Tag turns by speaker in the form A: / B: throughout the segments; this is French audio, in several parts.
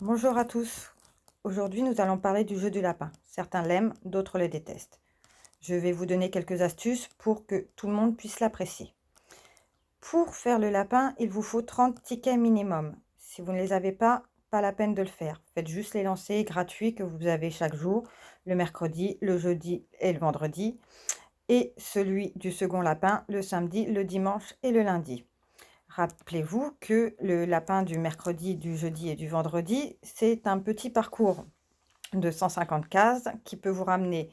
A: Bonjour à tous. Aujourd'hui, nous allons parler du jeu du lapin. Certains l'aiment, d'autres le détestent. Je vais vous donner quelques astuces pour que tout le monde puisse l'apprécier. Pour faire le lapin, il vous faut 30 tickets minimum. Si vous ne les avez pas la peine de le faire. Faites juste les lancers gratuits que vous avez chaque jour, le mercredi, le jeudi et le vendredi, et celui du second lapin le samedi, le dimanche et le lundi. Rappelez-vous que le lapin du mercredi, du jeudi et du vendredi, c'est un petit parcours de 150 cases qui peut vous ramener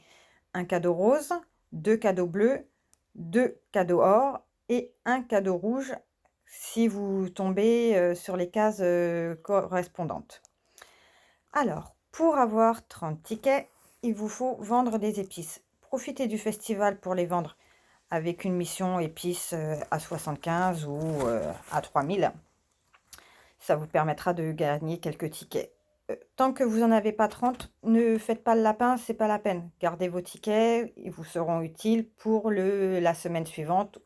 A: un cadeau rose, 2 cadeaux bleus, 2 cadeaux or et un cadeau rouge si vous tombez, sur les cases, correspondantes. Alors, pour avoir 30 tickets, il vous faut vendre des épices. Profitez du festival pour les vendre avec une mission épices, à 75 ou, à 3000. Ça vous permettra de gagner quelques tickets. Tant que vous en avez pas 30, ne faites pas le lapin, c'est pas la peine. Gardez vos tickets, ils vous seront utiles pour la semaine suivante,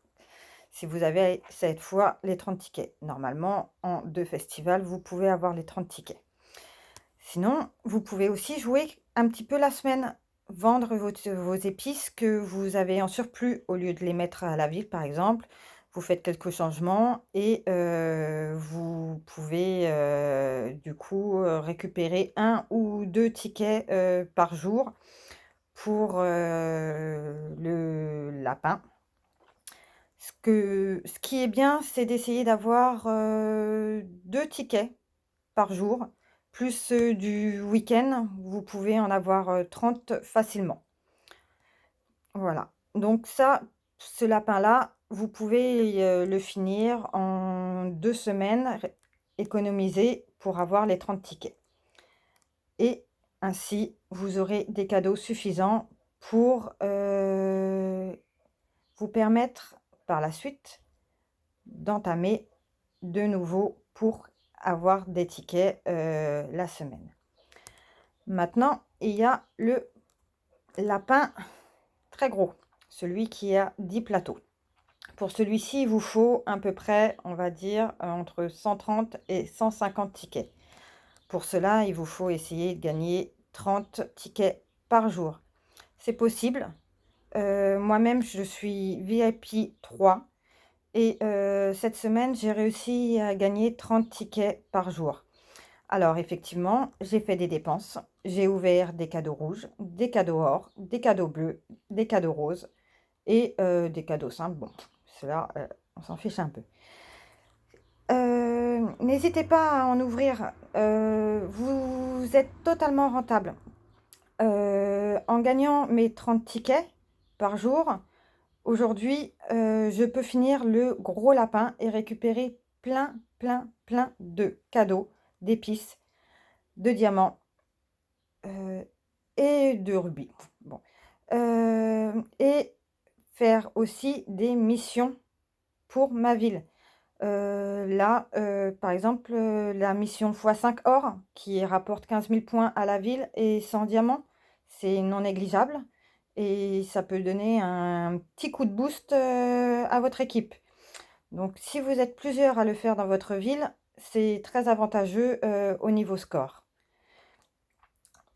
A: si vous avez cette fois les 30 tickets. Normalement, en 2 festivals, vous pouvez avoir les 30 tickets. Sinon, vous pouvez aussi jouer un petit peu la semaine, vendre vos épices que vous avez en surplus au lieu de les mettre à la ville, par exemple. Vous faites quelques changements et vous pouvez, du coup, récupérer un ou 2 tickets, par jour pour, le lapin. Ce qui est bien, c'est d'essayer d'avoir, 2 tickets par jour, plus ceux du week-end, vous pouvez en avoir, 30 facilement. Voilà, donc ça, ce lapin-là, vous pouvez, le finir en 2 semaines, économiser pour avoir les 30 tickets et ainsi, vous aurez des cadeaux suffisants pour, vous permettre par la suite d'entamer de nouveau pour avoir des tickets, la semaine. Maintenant, il y a le lapin très gros, celui qui a 10 plateaux. Pour celui-ci, il vous faut à peu près, on va dire, entre 130 et 150 tickets. Pour cela, il vous faut essayer de gagner 30 tickets par jour. C'est possible. Moi-même, je suis VIP 3 et cette semaine, j'ai réussi à gagner 30 tickets par jour. Alors effectivement, j'ai fait des dépenses. J'ai ouvert des cadeaux rouges, des cadeaux or, des cadeaux bleus, des cadeaux roses et des cadeaux simples. Bon, cela, on s'en fiche un peu. N'hésitez pas à en ouvrir, vous êtes totalement rentable. En gagnant mes 30 tickets par jour, aujourd'hui, je peux finir le gros lapin et récupérer plein, plein, plein de cadeaux, d'épices, de diamants, heu et de rubis. Bon, et faire aussi des missions pour ma ville. Là, par exemple, la mission x5 or qui rapporte 15 000 points à la ville et 100 diamants, c'est non négligeable et ça peut donner un petit coup de boost, à votre équipe. Donc si vous êtes plusieurs à le faire dans votre ville, c'est très avantageux, au niveau score.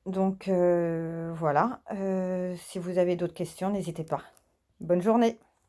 A: Donc voilà, si vous avez d'autres questions, n'hésitez pas. Bonne journée.